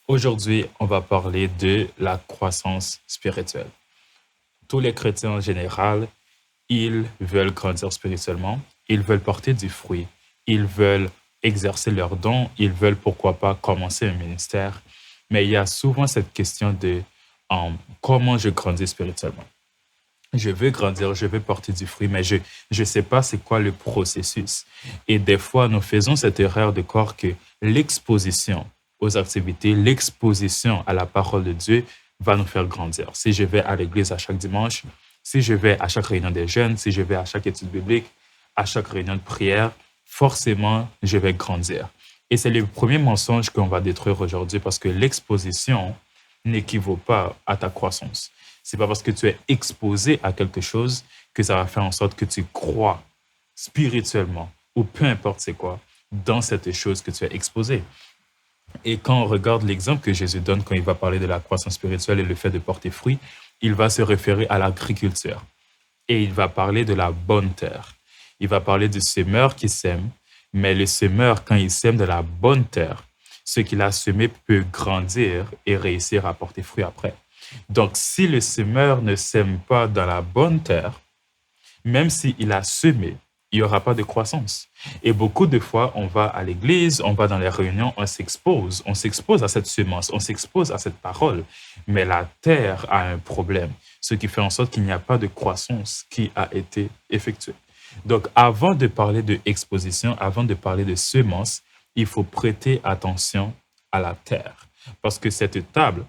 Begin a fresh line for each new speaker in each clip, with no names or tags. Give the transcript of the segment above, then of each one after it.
Aujourd'hui, on va parler de la croissance spirituelle. Tous les chrétiens en général, ils veulent grandir spirituellement, ils veulent porter du fruit, ils veulent exercer leurs dons, ils veulent pourquoi pas commencer un ministère. Mais il y a souvent cette question de comment je grandis spirituellement. Je veux grandir, je veux porter du fruit, mais je ne sais pas c'est quoi le processus. Et des fois, nous faisons cette erreur de croire que l'exposition aux activités, l'exposition à la parole de Dieu va nous faire grandir. Si je vais à l'église à chaque dimanche, si je vais à chaque réunion des jeunes, si je vais à chaque étude biblique, à chaque réunion de prière, forcément, je vais grandir. Et c'est le premier mensonge qu'on va détruire aujourd'hui parce que l'exposition n'équivaut pas à ta croissance. C'est pas parce que tu es exposé à quelque chose que ça va faire en sorte que tu crois spirituellement ou peu importe c'est quoi dans cette chose que tu es exposé. Et quand on regarde l'exemple que Jésus donne quand il va parler de la croissance spirituelle et le fait de porter fruit, il va se référer à l'agriculture et il va parler de la bonne terre. Il va parler du semeur qui sème, mais le semeur, quand il sème de la bonne terre, ce qu'il a semé peut grandir et réussir à porter fruit après. Donc, si le semeur ne sème pas dans la bonne terre, même s'il a semé, il n'y aura pas de croissance. Et beaucoup de fois, on va à l'église, on va dans les réunions, on s'expose à cette semence, on s'expose à cette parole, mais la terre a un problème, ce qui fait en sorte qu'il n'y a pas de croissance qui a été effectuée. Donc, avant de parler de exposition, avant de parler de semence, il faut prêter attention à la terre, parce que cette table,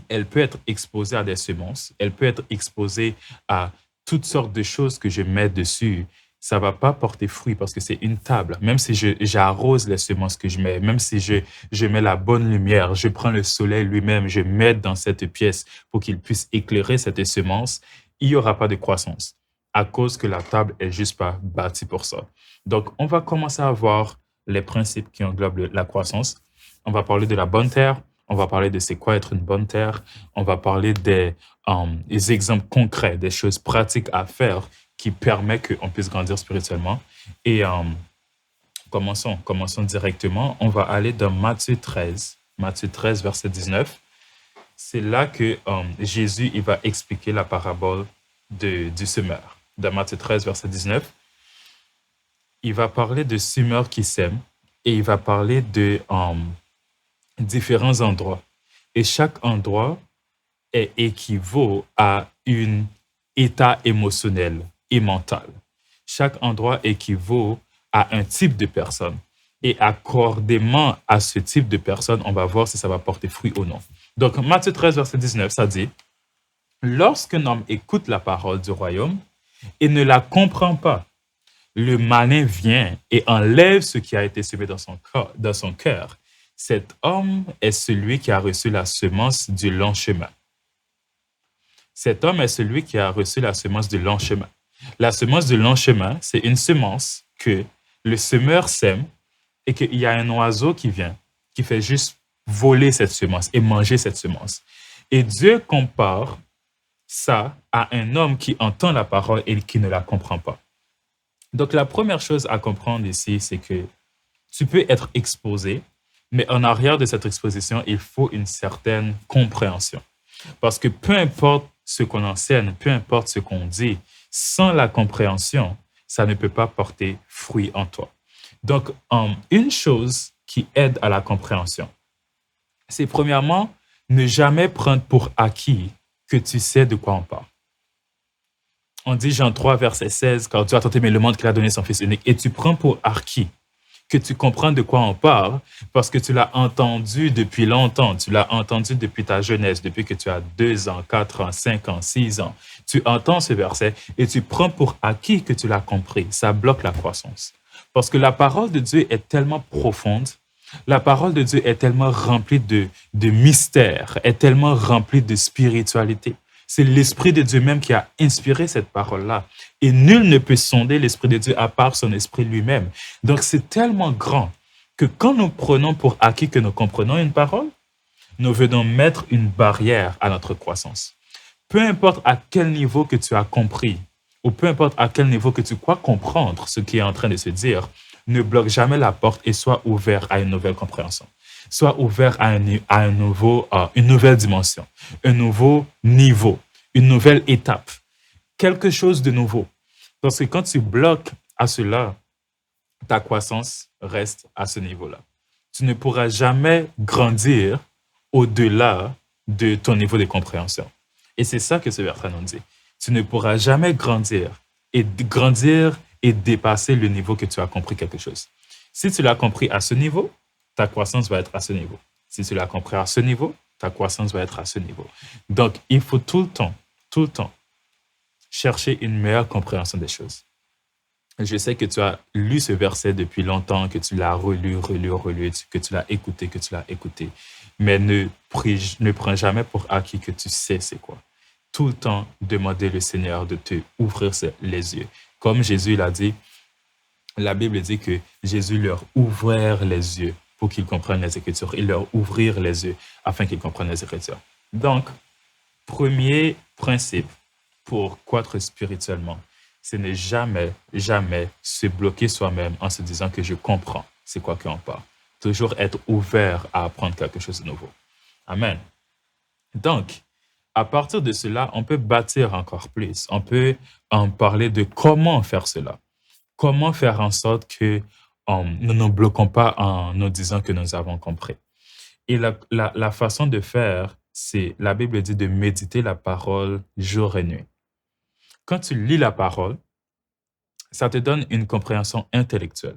elle peut être exposée à des semences, elle peut être exposée à toutes sortes de choses que je mets dessus. Ça ne va pas porter fruit parce que c'est une table. Même si j'arrose les semences que je mets, même si je mets la bonne lumière, je prends le soleil lui-même, je mets dans cette pièce pour qu'il puisse éclairer cette semence, il n'y aura pas de croissance à cause que la table est juste pas bâtie pour ça. Donc, on va commencer à voir les principes qui englobent la croissance. On va parler de la bonne terre, on va parler de c'est quoi être une bonne terre. On va parler des exemples concrets, des choses pratiques à faire qui permettent qu'on puisse grandir spirituellement. Et commençons directement. On va aller dans Matthieu 13, verset 19. C'est là que Jésus il va expliquer la parabole du semeur. Dans Matthieu 13, verset 19, il va parler de semeur qui sème et il va parler de différents endroits. Et chaque endroit équivaut à un état émotionnel et mental. Chaque endroit équivaut à un type de personne. Et accordément à ce type de personne, on va voir si ça va porter fruit ou non. Donc, Matthieu 13, verset 19, ça dit, « Lorsqu'un homme écoute la parole du royaume et ne la comprend pas, le malin vient et enlève ce qui a été semé dans son cœur. Cet homme est celui qui a reçu la semence du long chemin. » Cet homme est celui qui a reçu la semence du long chemin. La semence du long chemin, c'est une semence que le semeur sème et qu'il y a un oiseau qui vient, qui fait juste voler cette semence et manger cette semence. Et Dieu compare ça à un homme qui entend la parole et qui ne la comprend pas. Donc, la première chose à comprendre ici, c'est que tu peux être exposé, mais en arrière de cette exposition, il faut une certaine compréhension. Parce que peu importe ce qu'on enseigne, peu importe ce qu'on dit, sans la compréhension, ça ne peut pas porter fruit en toi. Donc, une chose qui aide à la compréhension, c'est premièrement, ne jamais prendre pour acquis que tu sais de quoi on parle. On dit Jean 3, verset 16, car Dieu a tant aimé le monde qu'il a donné son Fils unique, et tu prends pour acquis que tu comprends de quoi on parle parce que tu l'as entendu depuis longtemps, tu l'as entendu depuis ta jeunesse, depuis que tu as 2 ans, 4 ans, 5 ans, 6 ans. Tu entends ce verset et tu prends pour acquis que tu l'as compris. Ça bloque la croissance. Parce que la parole de Dieu est tellement profonde, la parole de Dieu est tellement remplie de mystères, est tellement remplie de spiritualité. C'est l'Esprit de Dieu même qui a inspiré cette parole-là. Et nul ne peut sonder l'Esprit de Dieu à part son Esprit lui-même. Donc, c'est tellement grand que quand nous prenons pour acquis que nous comprenons une parole, nous venons mettre une barrière à notre croissance. Peu importe à quel niveau que tu as compris, ou peu importe à quel niveau que tu crois comprendre ce qui est en train de se dire, ne bloque jamais la porte et sois ouvert à une nouvelle compréhension. Sois ouvert une nouvelle dimension, un nouveau niveau, une nouvelle étape, quelque chose de nouveau. Parce que quand tu bloques à cela, ta croissance reste à ce niveau-là. Tu ne pourras jamais grandir au-delà de ton niveau de compréhension. Et c'est ça que ce verset nous dit. Tu ne pourras jamais grandir et dépasser le niveau que tu as compris quelque chose. Si tu l'as compris à ce niveau, ta croissance va être à ce niveau. Si tu l'as compris à ce niveau, ta croissance va être à ce niveau. Donc, il faut tout le temps, chercher une meilleure compréhension des choses. Je sais que tu as lu ce verset depuis longtemps, que tu l'as relu, que tu l'as écouté, mais ne prends jamais pour acquis que tu sais c'est quoi. Tout le temps, demander au Seigneur de te ouvrir les yeux. Comme Jésus l'a dit, la Bible dit que Jésus leur ouvrait les yeux pour qu'ils comprennent les Écritures et leur ouvrir les yeux afin qu'ils comprennent les Écritures. Donc, premier principe pour croître spirituellement, c'est ne jamais se bloquer soi-même en se disant que je comprends c'est quoi qu'on parle. Toujours être ouvert à apprendre quelque chose de nouveau. Amen. Donc, à partir de cela, on peut bâtir encore plus. On peut en parler de comment faire cela. Comment faire en sorte que nous ne nous bloquons pas en nous disant que nous avons compris. Et la façon de faire, c'est, la Bible dit de méditer la parole jour et nuit. Quand tu lis la parole, ça te donne une compréhension intellectuelle.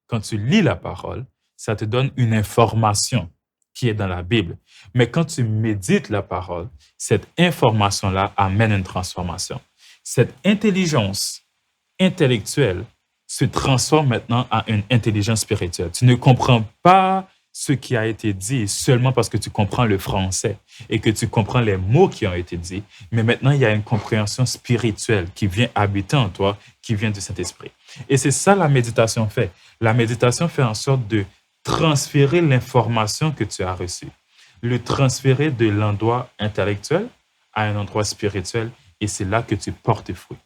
Quand tu lis la parole, ça te donne une information qui est dans la Bible. Mais quand tu médites la parole, cette information-là amène une transformation. Cette intelligence intellectuelle se transforme maintenant en une intelligence spirituelle. Tu ne comprends pas ce qui a été dit seulement parce que tu comprends le français et que tu comprends les mots qui ont été dits, mais maintenant il y a une compréhension spirituelle qui vient habiter en toi, qui vient du Saint-Esprit. Et c'est ça la méditation fait. La méditation fait en sorte de transférer l'information que tu as reçue, le transférer de l'endroit intellectuel à un endroit spirituel, et c'est là que tu portes fruit.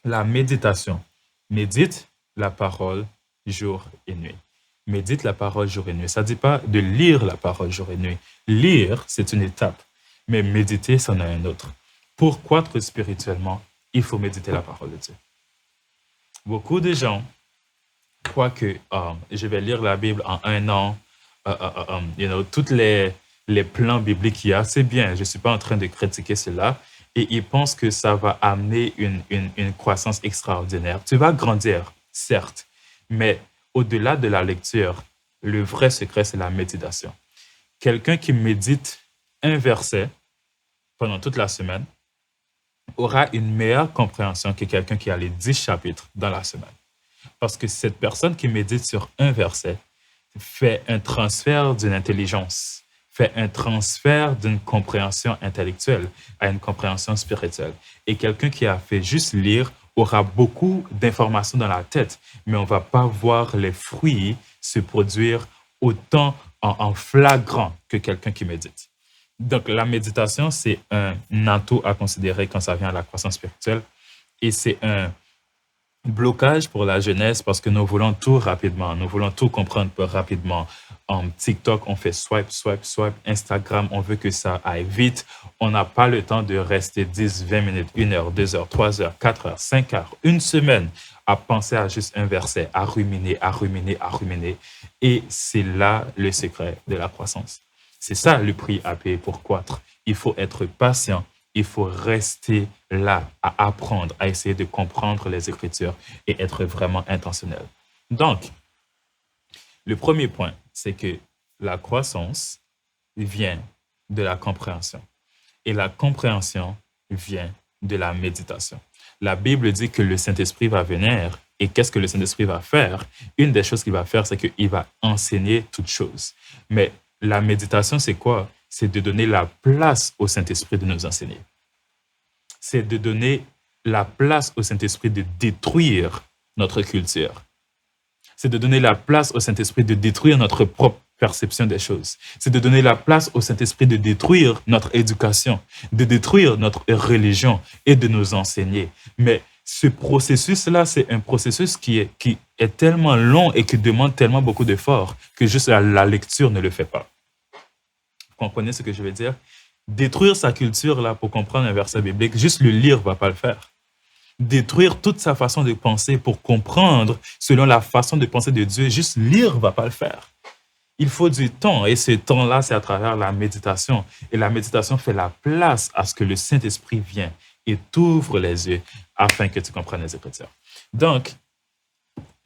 La méditation. Médite la parole jour et nuit. Médite la parole jour et nuit. Ça ne dit pas de lire la parole jour et nuit. Lire, c'est une étape, mais méditer, c'en est un autre. Pour croître spirituellement, il faut méditer la parole de Dieu. Beaucoup de gens croient que je vais lire la Bible en un an, tous les plans bibliques qu'il y a, c'est bien. Je ne suis pas en train de critiquer cela. Et ils pensent que ça va amener une croissance extraordinaire. Tu vas grandir, certes, mais au-delà de la lecture, le vrai secret, c'est la méditation. Quelqu'un qui médite un verset pendant toute la semaine aura une meilleure compréhension que quelqu'un qui a les 10 chapitres dans la semaine. Parce que cette personne qui médite sur un verset fait un transfert d'une intelligence, fait un transfert d'une compréhension intellectuelle à une compréhension spirituelle. Et quelqu'un qui a fait juste lire aura beaucoup d'informations dans la tête, mais on ne va pas voir les fruits se produire autant en flagrant que quelqu'un qui médite. Donc, la méditation, c'est un atout à considérer quand ça vient à la croissance spirituelle, et c'est un blocage pour la jeunesse parce que nous voulons tout rapidement, nous voulons tout comprendre rapidement. En TikTok, on fait swipe. Instagram, on veut que ça aille vite. On n'a pas le temps de rester 10, 20 minutes, 1 heure, 2 heures, 3 heures, 4 heures, 5 heures, une semaine à penser à juste un verset, à ruminer. Et c'est là le secret de la croissance. C'est ça le prix à payer pour croître. Il faut être patient. Il faut rester là à apprendre, à essayer de comprendre les Écritures et être vraiment intentionnel. Donc, le premier point, c'est que la croissance vient de la compréhension. Et la compréhension vient de la méditation. La Bible dit que le Saint-Esprit va venir. Et qu'est-ce que le Saint-Esprit va faire? Une des choses qu'il va faire, c'est qu'il va enseigner toutes choses. Mais la méditation, c'est quoi? C'est de donner la place au Saint-Esprit de nous enseigner. C'est de donner la place au Saint-Esprit de détruire notre culture. C'est de donner la place au Saint-Esprit de détruire notre propre perception des choses. C'est de donner la place au Saint-Esprit de détruire notre éducation, de détruire notre religion et de nous enseigner. Mais Ce processus-là, c'est un processus qui est tellement long et qui demande tellement beaucoup d'efforts que juste la lecture ne le fait pas. Vous comprenez ce que je veux dire? Détruire sa culture là pour comprendre un verset biblique, juste le lire ne va pas le faire. Détruire toute sa façon de penser pour comprendre selon la façon de penser de Dieu, juste lire ne va pas le faire. Il faut du temps et ce temps-là, c'est à travers la méditation. Et la méditation fait la place à ce que le Saint-Esprit vienne et t'ouvre les yeux afin que tu comprennes les Écritures. Donc,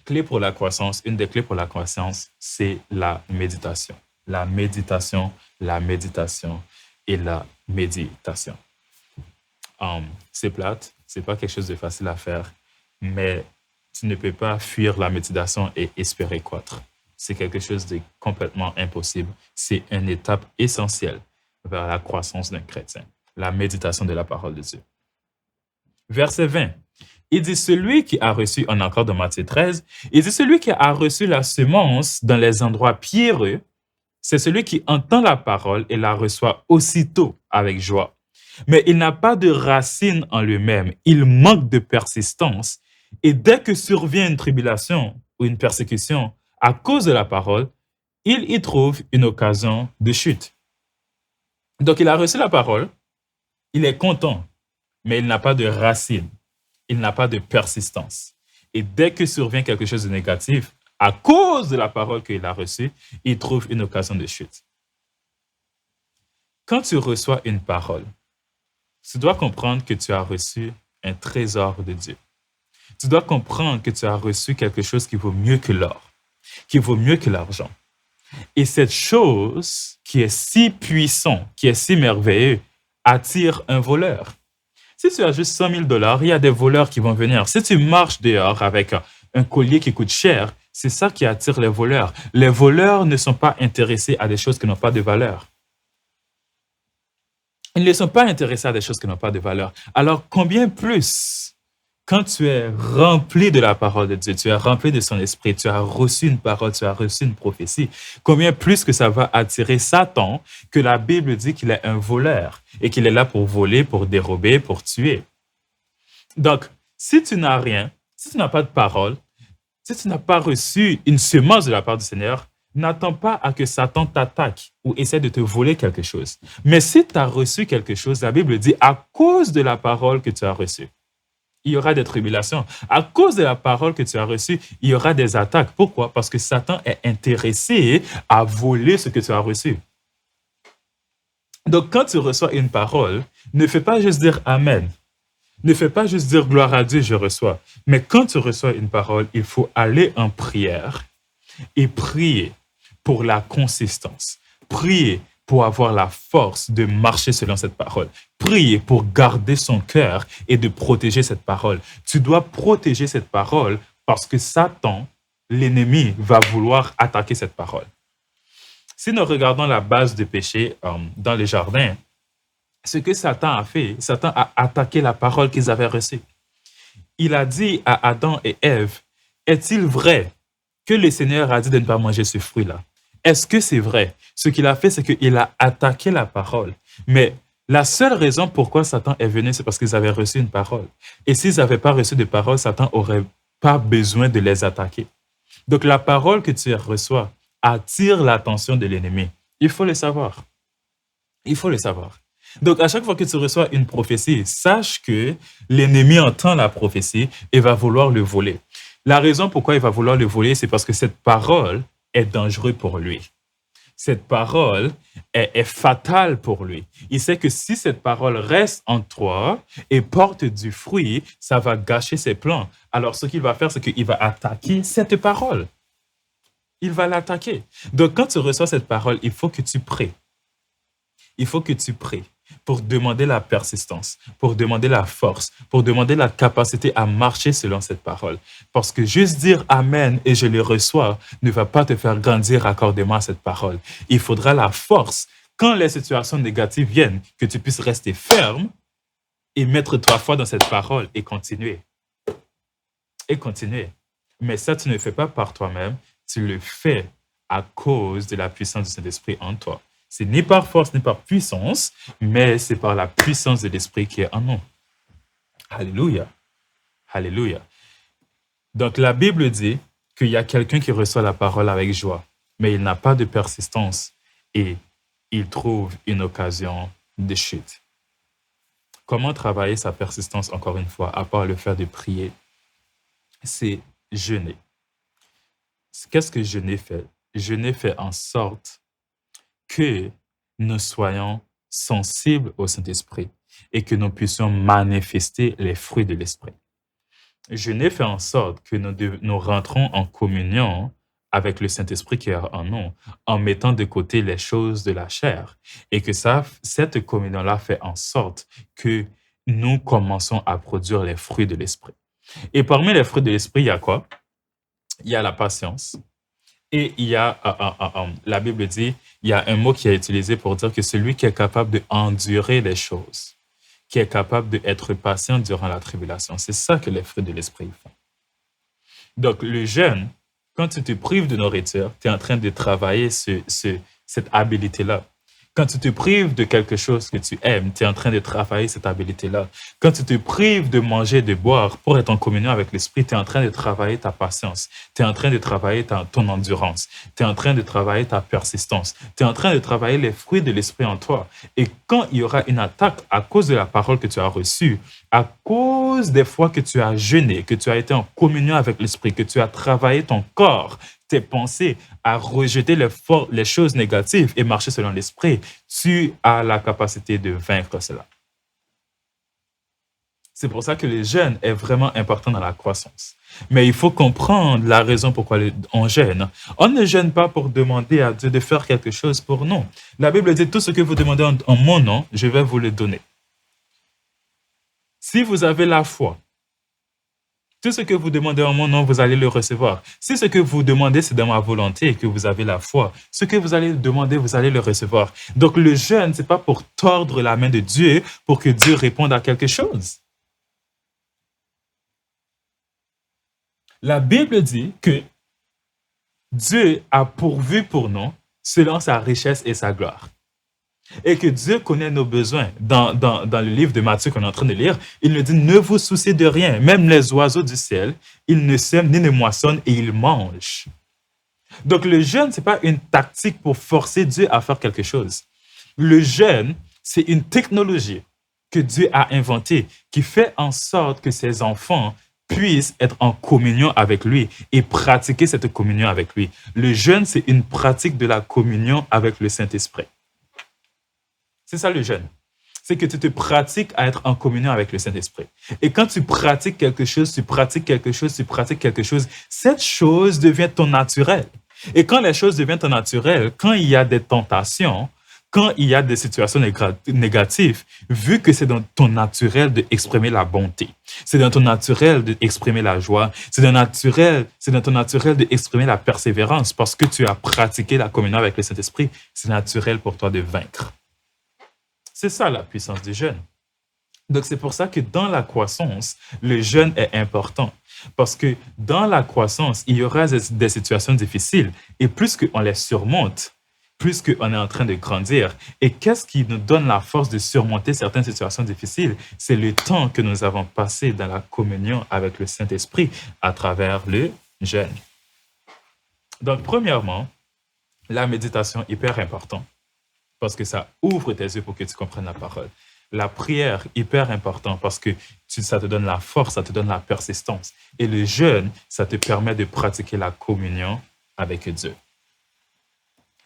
clé pour la croissance, une des clés pour la croissance, c'est la méditation. La méditation, la méditation et la méditation. C'est plate, c'est pas quelque chose de facile à faire, mais tu ne peux pas fuir la méditation et espérer croître. C'est quelque chose de complètement impossible. C'est une étape essentielle vers la croissance d'un chrétien, la méditation de la parole de Dieu. Verset 20, il dit celui qui a reçu, on est encore dans Matthieu 13, il dit celui qui a reçu la semence dans les endroits pierreux, c'est celui qui entend la parole et la reçoit aussitôt avec joie. Mais il n'a pas de racine en lui-même, il manque de persistance. Et dès que survient une tribulation ou une persécution à cause de la parole, il y trouve une occasion de chute. Donc il a reçu la parole, il est content, mais il n'a pas de racine, il n'a pas de persistance. Et dès que survient quelque chose de négatif, à cause de la parole qu'il a reçue, il trouve une occasion de chute. Quand tu reçois une parole, tu dois comprendre que tu as reçu un trésor de Dieu. Tu dois comprendre que tu as reçu quelque chose qui vaut mieux que l'or, qui vaut mieux que l'argent. Et cette chose qui est si puissante, qui est si merveilleuse, attire un voleur. Si tu as juste 100 000 $, il y a des voleurs qui vont venir. Si tu marches dehors avec un collier qui coûte cher, c'est ça qui attire les voleurs. Les voleurs ne sont pas intéressés à des choses qui n'ont pas de valeur. Ils ne sont pas intéressés à des choses qui n'ont pas de valeur. Alors, combien plus, quand tu es rempli de la parole de Dieu, tu es rempli de son esprit, tu as reçu une parole, tu as reçu une prophétie, combien plus que ça va attirer Satan, que la Bible dit qu'il est un voleur et qu'il est là pour voler, pour dérober, pour tuer. Donc, si tu n'as rien, si tu n'as pas de parole, si tu n'as pas reçu une semence de la part du Seigneur, n'attends pas à que Satan t'attaque ou essaie de te voler quelque chose. Mais si tu as reçu quelque chose, la Bible dit, à cause de la parole que tu as reçue, il y aura des tribulations. À cause de la parole que tu as reçue, il y aura des attaques. Pourquoi? Parce que Satan est intéressé à voler ce que tu as reçu. Donc, quand tu reçois une parole, ne fais pas juste dire Amen. Ne fais pas juste dire gloire à Dieu, je reçois. Mais quand tu reçois une parole, il faut aller en prière et prier pour la consistance. Prier pour avoir la force de marcher selon cette parole. Prier pour garder son cœur et de protéger cette parole. Tu dois protéger cette parole parce que Satan, l'ennemi, va vouloir attaquer cette parole. Si nous regardons la base du péché dans les jardins, ce que Satan a fait, Satan a attaqué la parole qu'ils avaient reçue. Il a dit à Adam et Ève, est-il vrai que le Seigneur a dit de ne pas manger ce fruit-là? Est-ce que c'est vrai? Ce qu'il a fait, c'est qu'il a attaqué la parole. Mais la seule raison pourquoi Satan est venu, c'est parce qu'ils avaient reçu une parole. Et s'ils n'avaient pas reçu de parole, Satan n'aurait pas besoin de les attaquer. Donc la parole que tu reçois attire l'attention de l'ennemi. Il faut le savoir. Il faut le savoir. Donc, à chaque fois que tu reçois une prophétie, sache que l'ennemi entend la prophétie et va vouloir le voler. La raison pourquoi il va vouloir le voler, c'est parce que cette parole est dangereuse pour lui. Cette parole est fatale pour lui. Il sait que si cette parole reste en toi et porte du fruit, ça va gâcher ses plans. Alors, ce qu'il va faire, c'est qu'il va attaquer cette parole. Il va l'attaquer. Donc, quand tu reçois cette parole, il faut que tu pries. Il faut que tu pries pour demander la persistance, pour demander la force, pour demander la capacité à marcher selon cette parole. Parce que juste dire Amen et je le reçois ne va pas te faire grandir accordément à cette parole. Il faudra la force, quand les situations négatives viennent, que tu puisses rester ferme et mettre ta foi dans cette parole et continuer. Et continuer. Mais ça, tu ne le fais pas par toi-même, tu le fais à cause de la puissance du Saint-Esprit en toi. C'est ni par force, ni par puissance, mais c'est par la puissance de l'Esprit qui est en nous. Alléluia. Alléluia. Donc, la Bible dit qu'il y a quelqu'un qui reçoit la parole avec joie, mais il n'a pas de persistance et il trouve une occasion de chute. Comment travailler sa persistance, encore une fois, à part le fait de prier? C'est jeûner. Qu'est-ce que jeûner fait? Jeûner fait en sorte que nous soyons sensibles au Saint-Esprit et que nous puissions manifester les fruits de l'Esprit. Jeûner fait en sorte que nous rentrons en communion avec le Saint-Esprit qui est en nous, en mettant de côté les choses de la chair, et que cette communion-là fait en sorte que nous commençons à produire les fruits de l'Esprit. Et parmi les fruits de l'Esprit, il y a quoi? Il y a la patience. Et il y a, la Bible dit, il y a un mot qui est utilisé pour dire que celui qui est capable d'endurer les choses, qui est capable d'être patient durant la tribulation. C'est ça que les fruits de l'Esprit font. Donc, le jeûne, quand tu te prives de nourriture, tu es en train de travailler cette habilité-là. Quand tu te prives de quelque chose que tu aimes, tu es en train de travailler cette habilité-là. Quand tu te prives de manger, de boire pour être en communion avec l'Esprit, tu es en train de travailler ta patience. Tu es en train de travailler ton endurance. Tu es en train de travailler ta persistance. Tu es en train de travailler les fruits de l'Esprit en toi. Et quand il y aura une attaque à cause de la parole que tu as reçue, à cause des fois que tu as jeûné, que tu as été en communion avec l'Esprit, que tu as travaillé ton corps, tes pensées, à rejeter les choses négatives et marcher selon l'Esprit, tu as la capacité de vaincre cela. C'est pour ça que le jeûne est vraiment important dans la croissance. Mais il faut comprendre la raison pourquoi on jeûne. On ne jeûne pas pour demander à Dieu de faire quelque chose pour nous. La Bible dit, tout ce que vous demandez en mon nom, je vais vous le donner. Si vous avez la foi, tout ce que vous demandez en mon nom, vous allez le recevoir. Si ce que vous demandez, c'est dans ma volonté et que vous avez la foi, ce que vous allez demander, vous allez le recevoir. Donc, le jeûne, ce n'est pas pour tordre la main de Dieu pour que Dieu réponde à quelque chose. La Bible dit que Dieu a pourvu pour nous selon sa richesse et sa gloire. Et que Dieu connaît nos besoins. Dans le livre de Matthieu qu'on est en train de lire, il nous dit, ne vous souciez de rien. Même les oiseaux du ciel, ils ne sèment ni ne moissonnent et ils mangent. Donc le jeûne, ce n'est pas une tactique pour forcer Dieu à faire quelque chose. Le jeûne, c'est une technologie que Dieu a inventée qui fait en sorte que ses enfants puissent être en communion avec lui et pratiquer cette communion avec lui. Le jeûne, c'est une pratique de la communion avec le Saint-Esprit. C'est ça le jeûne. C'est que tu te pratiques à être en communion avec le Saint-Esprit. Et quand tu pratiques quelque chose, cette chose devient ton naturel. Et quand les choses deviennent ton naturel, quand il y a des tentations, quand il y a des situations négatives, vu que c'est dans ton naturel d'exprimer la bonté, c'est dans ton naturel d'exprimer la joie, c'est dans ton naturel d'exprimer la persévérance, parce que tu as pratiqué la communion avec le Saint-Esprit, c'est naturel pour toi de vaincre. C'est ça la puissance du jeûne. Donc, c'est pour ça que dans la croissance, le jeûne est important. Parce que dans la croissance, il y aura des situations difficiles. Et plus qu'on les surmonte, plus qu'on est en train de grandir. Et qu'est-ce qui nous donne la force de surmonter certaines situations difficiles? C'est le temps que nous avons passé dans la communion avec le Saint-Esprit à travers le jeûne. Donc, premièrement, la méditation est hyper importante. Parce que ça ouvre tes yeux pour que tu comprennes la parole. La prière, hyper important parce que ça te donne la force, ça te donne la persistance. Et le jeûne, ça te permet de pratiquer la communion avec Dieu.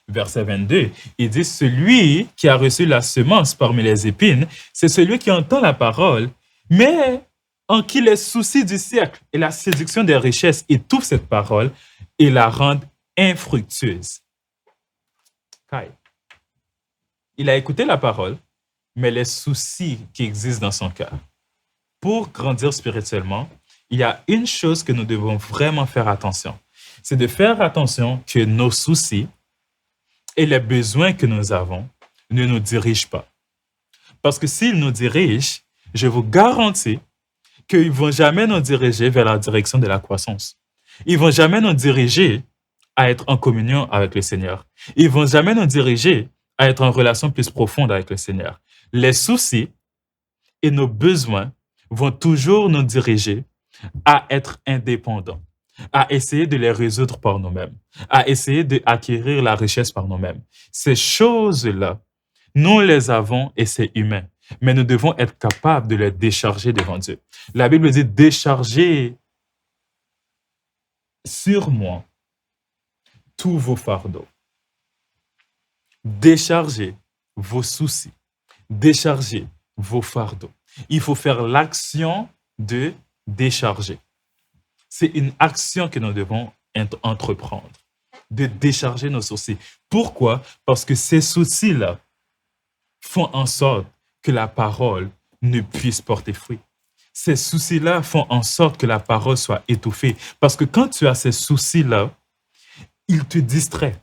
Verset 22, il dit, celui qui a reçu la semence parmi les épines, c'est celui qui entend la parole, mais en qui les soucis du siècle et la séduction des richesses étouffent cette parole et la rendent infructueuse. Kai. Il a écouté la parole, mais les soucis qui existent dans son cœur. Pour grandir spirituellement, il y a une chose que nous devons vraiment faire attention. C'est de faire attention que nos soucis et les besoins que nous avons ne nous dirigent pas. Parce que s'ils nous dirigent, je vous garantis qu'ils ne vont jamais nous diriger vers la direction de la croissance. Ils ne vont jamais nous diriger à être en communion avec le Seigneur. Ils ne vont jamais nous diriger à être en relation plus profonde avec le Seigneur. Les soucis et nos besoins vont toujours nous diriger à être indépendants, à essayer de les résoudre par nous-mêmes, à essayer d'acquérir la richesse par nous-mêmes. Ces choses-là, nous les avons et c'est humain, mais nous devons être capables de les décharger devant Dieu. La Bible dit décharger sur moi tous vos fardeaux, déchargez vos soucis, déchargez vos fardeaux. Il faut faire l'action de décharger. C'est une action que nous devons entreprendre, de décharger nos soucis. Pourquoi? Parce que ces soucis-là font en sorte que la parole ne puisse porter fruit. Ces soucis-là font en sorte que la parole soit étouffée. Parce que quand tu as ces soucis-là, ils te distraient.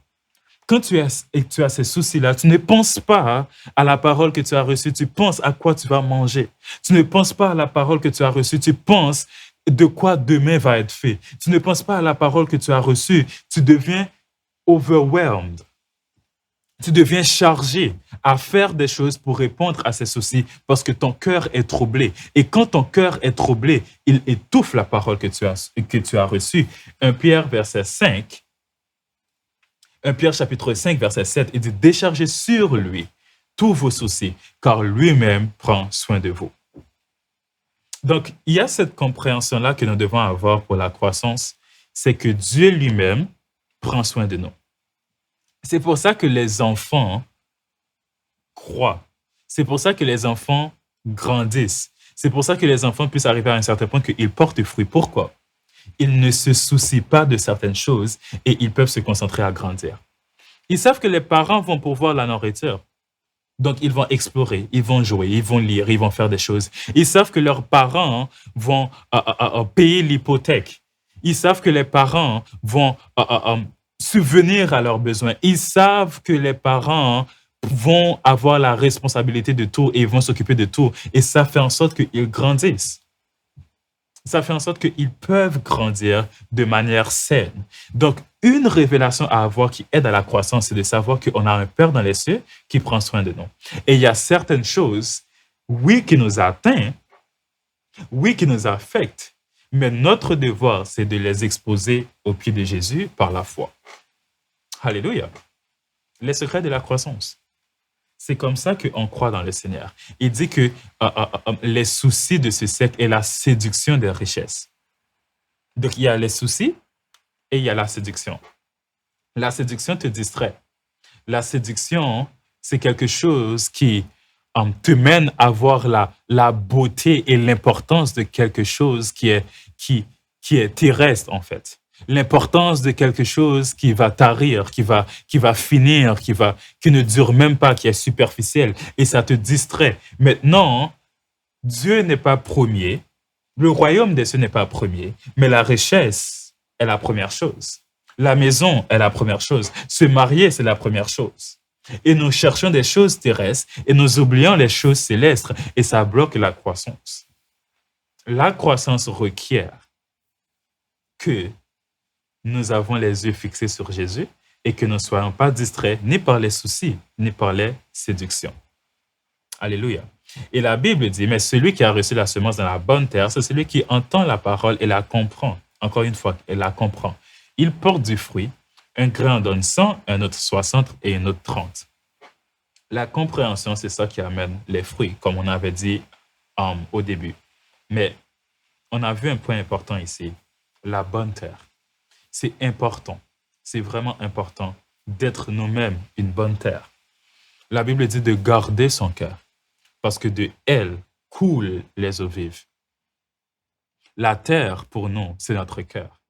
Quand tu as ces soucis-là, tu ne penses pas à la parole que tu as reçue, tu penses à quoi tu vas manger. Tu ne penses pas à la parole que tu as reçue, tu penses de quoi demain va être fait. Tu ne penses pas à la parole que tu as reçue, tu deviens overwhelmed. Tu deviens chargé à faire des choses pour répondre à ces soucis parce que ton cœur est troublé. Et quand ton cœur est troublé, il étouffe la parole que tu as reçue. 1 Pierre, verset 5, 1 Pierre chapitre 5, verset 7, il dit « Déchargez sur lui tous vos soucis, car lui-même prend soin de vous. » Donc, il y a cette compréhension-là que nous devons avoir pour la croissance, c'est que Dieu lui-même prend soin de nous. C'est pour ça que les enfants croient. C'est pour ça que les enfants grandissent. C'est pour ça que les enfants puissent arriver à un certain point qu'ils portent fruit. Pourquoi? Ils ne se soucient pas de certaines choses et ils peuvent se concentrer à grandir. Ils savent que les parents vont pourvoir la nourriture. Donc, ils vont explorer, ils vont jouer, ils vont lire, ils vont faire des choses. Ils savent que leurs parents vont payer l'hypothèque. Ils savent que les parents vont subvenir à leurs besoins. Ils savent que les parents vont avoir la responsabilité de tout et vont s'occuper de tout. Et ça fait en sorte qu'ils grandissent. Ça fait en sorte qu'ils peuvent grandir de manière saine. Donc, une révélation à avoir qui aide à la croissance, c'est de savoir qu'on a un Père dans les cieux qui prend soin de nous. Et il y a certaines choses, oui, qui nous atteignent, oui, qui nous affectent, mais notre devoir, c'est de les exposer aux pieds de Jésus par la foi. Alléluia. Les secrets de la croissance. C'est comme ça qu'on croit dans le Seigneur. Il dit que les soucis de ce siècle est la séduction des richesses. Donc, il y a les soucis et il y a la séduction. La séduction te distrait. La séduction, c'est quelque chose qui te mène à voir la beauté et l'importance de quelque chose qui est terrestre, en fait. L'importance de quelque chose qui va tarir, qui va finir, qui ne dure même pas, qui est superficiel, et ça te distrait. Maintenant, Dieu n'est pas premier, le royaume des cieux n'est pas premier, mais la richesse est la première chose. La maison est la première chose. Se marier, c'est la première chose. Et nous cherchons des choses terrestres et nous oublions les choses célestes, et ça bloque la croissance. La croissance requiert que nous avons les yeux fixés sur Jésus et que nous ne soyons pas distraits ni par les soucis, ni par les séductions. Alléluia. Et la Bible dit, mais celui qui a reçu la semence dans la bonne terre, c'est celui qui entend la parole et la comprend. Encore une fois, elle la comprend. Il porte du fruit, un grain en donne 100, un autre 60 et un autre 30. La compréhension, c'est ça qui amène les fruits, comme on avait dit au début. Mais on a vu un point important ici, la bonne terre. C'est important, c'est vraiment important d'être nous-mêmes une bonne terre. La Bible dit de garder son cœur, parce que de elle coulent les eaux vives. La terre, pour nous, c'est notre cœur.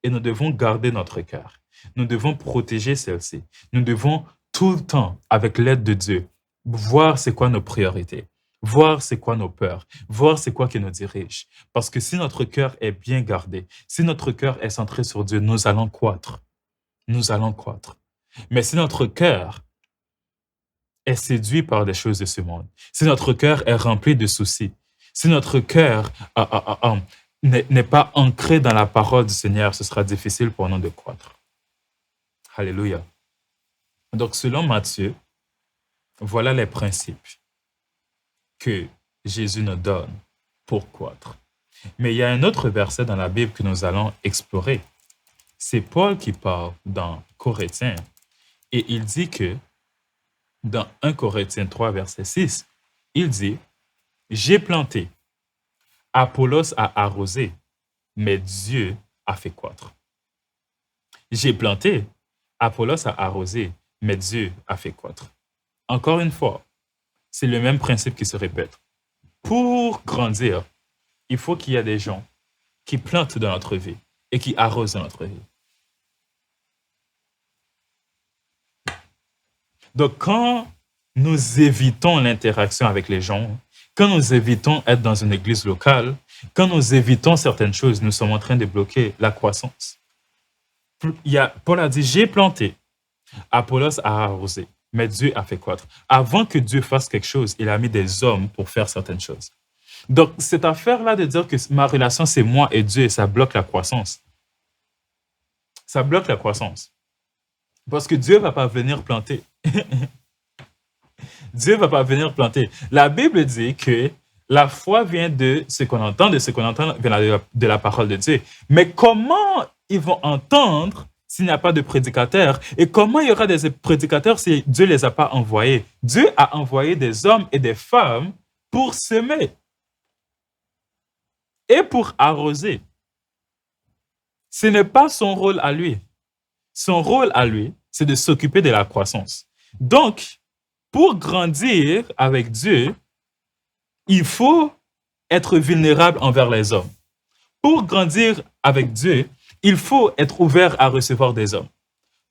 Et nous devons garder notre cœur. Nous devons protéger celle-ci. Nous devons tout le temps, avec l'aide de Dieu, voir c'est quoi nos priorités, voir c'est quoi nos peurs, voir c'est quoi qui nous dirige. Parce que si notre cœur est bien gardé, si notre cœur est centré sur Dieu, nous allons croître. Nous allons croître. Mais si notre cœur est séduit par des choses de ce monde, si notre cœur est rempli de soucis, si notre cœur n'est pas ancré dans la parole du Seigneur, ce sera difficile pour nous de croître. Alléluia. Donc, selon Matthieu, voilà les principes que Jésus nous donne pour croître. Mais il y a un autre verset dans la Bible que nous allons explorer. C'est Paul qui parle dans Corinthiens et il dit que dans 1 Corinthiens 3, verset 6, il dit « J'ai planté, Apollos a arrosé, mais Dieu a fait croître. » J'ai planté, Apollos a arrosé, mais Dieu a fait croître. Encore une fois, c'est le même principe qui se répète. Pour grandir, il faut qu'il y ait des gens qui plantent dans notre vie et qui arrosent dans notre vie. Donc, quand nous évitons l'interaction avec les gens, quand nous évitons être dans une église locale, quand nous évitons certaines choses, nous sommes en train de bloquer la croissance. Paul a dit, j'ai planté, Apollos a arrosé, mais Dieu a fait croître. Avant que Dieu fasse quelque chose, il a mis des hommes pour faire certaines choses. Donc, cette affaire-là de dire que ma relation, c'est moi et Dieu, ça bloque la croissance. Ça bloque la croissance. Parce que Dieu ne va pas venir planter. Dieu ne va pas venir planter. La Bible dit que la foi vient de ce qu'on entend, de ce qu'on entend vient de la parole de Dieu. Mais comment ils vont entendre s'il n'y a pas de prédicateurs? Et comment il y aura des prédicateurs si Dieu ne les a pas envoyés? Dieu a envoyé des hommes et des femmes pour semer et pour arroser. Ce n'est pas son rôle à lui. Son rôle à lui, c'est de s'occuper de la croissance. Donc, pour grandir avec Dieu, il faut être vulnérable envers les hommes. Pour grandir avec Dieu, il faut être ouvert à recevoir des hommes.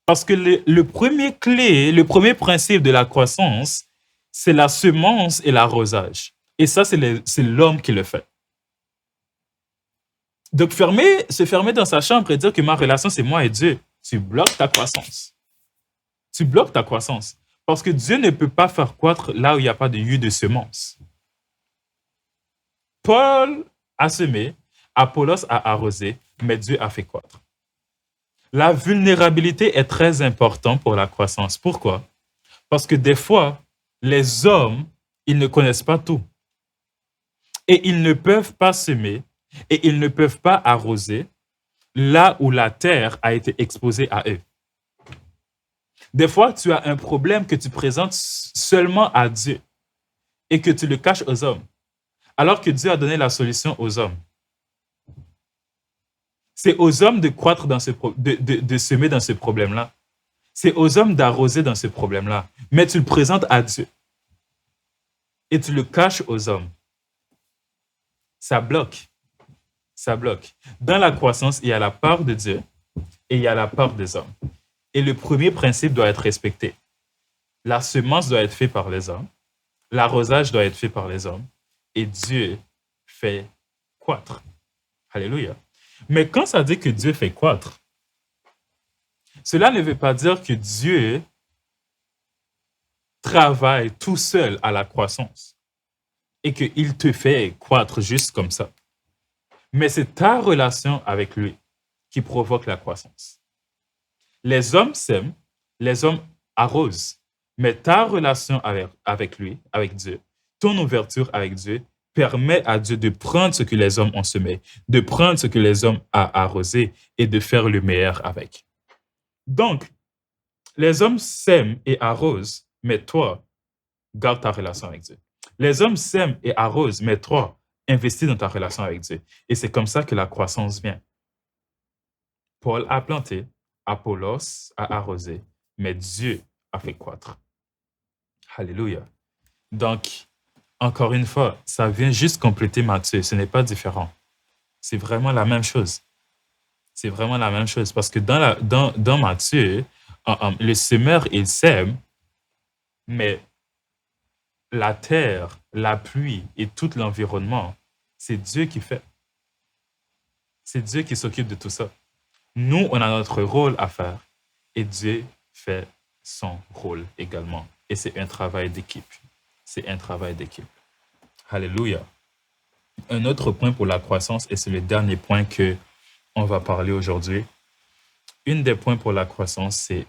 Parce que le premier principe de la croissance, c'est la semence et l'arrosage. Et ça, c'est l'homme qui le fait. Donc, se fermer dans sa chambre et dire que ma relation, c'est moi et Dieu, tu bloques ta croissance. Tu bloques ta croissance. Parce que Dieu ne peut pas faire croître là où il n'y a pas de lieu de semence. Paul a semé, Apollos a arrosé, mais Dieu a fait croître. La vulnérabilité est très importante pour la croissance. Pourquoi? Parce que des fois, les hommes, ils ne connaissent pas tout. Et ils ne peuvent pas semer et ils ne peuvent pas arroser là où la terre a été exposée à eux. Des fois, tu as un problème que tu présentes seulement à Dieu et que tu le caches aux hommes, alors que Dieu a donné la solution aux hommes. C'est aux hommes de croître dans de semer dans ce problème-là. C'est aux hommes d'arroser dans ce problème-là. Mais tu le présentes à Dieu et tu le caches aux hommes. Ça bloque. Ça bloque. Dans la croissance, il y a la part de Dieu et il y a la part des hommes. Et le premier principe doit être respecté. La semence doit être faite par les hommes, l'arrosage doit être fait par les hommes, et Dieu fait croître. Alléluia. Mais quand ça dit que Dieu fait croître, cela ne veut pas dire que Dieu travaille tout seul à la croissance et qu'il te fait croître juste comme ça. Mais c'est ta relation avec lui qui provoque la croissance. Les hommes s'aiment, les hommes arrosent, mais ta relation avec lui, avec Dieu, ton ouverture avec Dieu, permet à Dieu de prendre ce que les hommes ont semé, de prendre ce que les hommes ont arrosé et de faire le meilleur avec. Donc, les hommes sèment et arrosent, mais toi, garde ta relation avec Dieu. Les hommes sèment et arrosent, mais toi, investis dans ta relation avec Dieu. Et c'est comme ça que la croissance vient. Paul a planté, Apollos a arrosé, mais Dieu a fait croître. Alléluia. Donc, encore une fois, ça vient juste compléter Matthieu. Ce n'est pas différent. C'est vraiment la même chose. C'est vraiment la même chose. Parce que dans Matthieu, le semeur, il sème, mais la terre, la pluie et tout l'environnement, c'est Dieu qui fait. C'est Dieu qui s'occupe de tout ça. Nous, on a notre rôle à faire et Dieu fait son rôle également. Et c'est un travail d'équipe. C'est un travail d'équipe. Alléluia. Un autre point pour la croissance, et c'est le dernier point que on va parler aujourd'hui. Un des points pour la croissance, c'est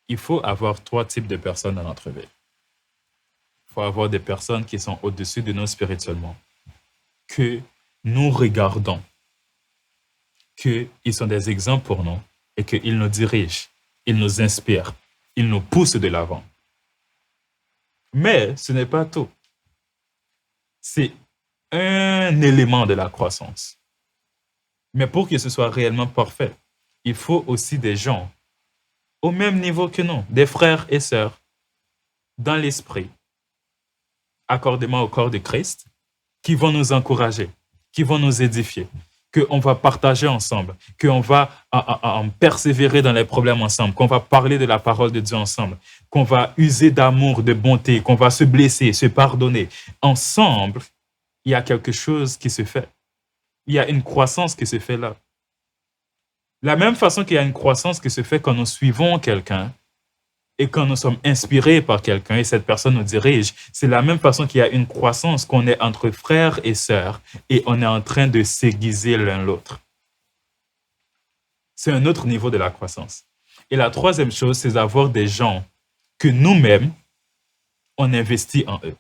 il faut avoir 3 types de personnes dans notre vie. Il faut avoir des personnes qui sont au-dessus de nous spirituellement, que nous regardons qu'ils sont des exemples pour nous et qu'ils nous dirigent, ils nous inspirent, ils nous poussent de l'avant. Mais ce n'est pas tout. C'est un élément de la croissance. Mais pour que ce soit réellement parfait, il faut aussi des gens au même niveau que nous, des frères et sœurs, dans l'esprit, accordément au corps de Christ, qui vont nous encourager, qui vont nous édifier, qu'on va partager ensemble, qu'on va persévérer dans les problèmes ensemble, qu'on va parler de la parole de Dieu ensemble, qu'on va user d'amour, de bonté, qu'on va se blesser, se pardonner. Ensemble, il y a quelque chose qui se fait. Il y a une croissance qui se fait là. La même façon qu'il y a une croissance qui se fait quand nous suivons quelqu'un et quand nous sommes inspirés par quelqu'un et cette personne nous dirige, c'est la même façon qu'il y a une croissance qu'on est entre frères et sœurs et on est en train de s'aiguiser l'un l'autre. C'est un autre niveau de la croissance. Et la troisième chose, c'est d'avoir des gens que nous-mêmes, on investit en eux.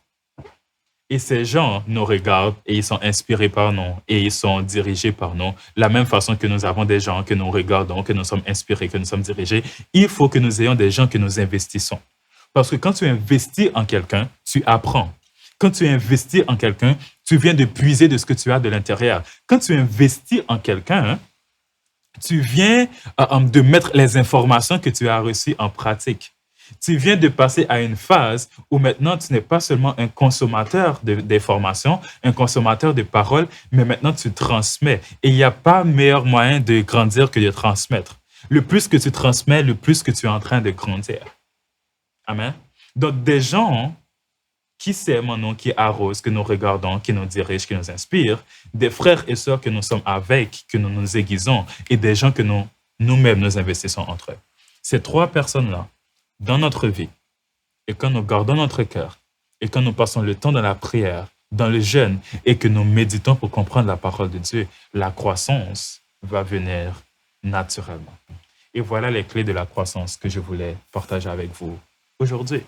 Et ces gens nous regardent et ils sont inspirés par nous et ils sont dirigés par nous. La même façon que nous avons des gens que nous regardons, que nous sommes inspirés, que nous sommes dirigés, il faut que nous ayons des gens que nous investissons. Parce que quand tu investis en quelqu'un, tu apprends. Quand tu investis en quelqu'un, tu viens de puiser de ce que tu as de l'intérieur. Quand tu investis en quelqu'un, tu viens de mettre les informations que tu as reçues en pratique. Tu viens de passer à une phase où maintenant tu n'es pas seulement un consommateur d'informations, un consommateur de paroles, mais maintenant tu transmets. Et il n'y a pas meilleur moyen de grandir que de transmettre. Le plus que tu transmets, le plus que tu es en train de grandir. Amen. Donc des gens qui s'aiment en nous, qui arrosent, que nous regardons, qui nous dirigent, qui nous inspirent, des frères et sœurs que nous sommes avec, que nous nous aiguisons, et des gens que nous-mêmes nous investissons entre eux. Ces trois personnes-là, dans notre vie, et quand nous gardons notre cœur, et quand nous passons le temps dans la prière, dans le jeûne, et que nous méditons pour comprendre la parole de Dieu, la croissance va venir naturellement. Et voilà les clés de la croissance que je voulais partager avec vous aujourd'hui.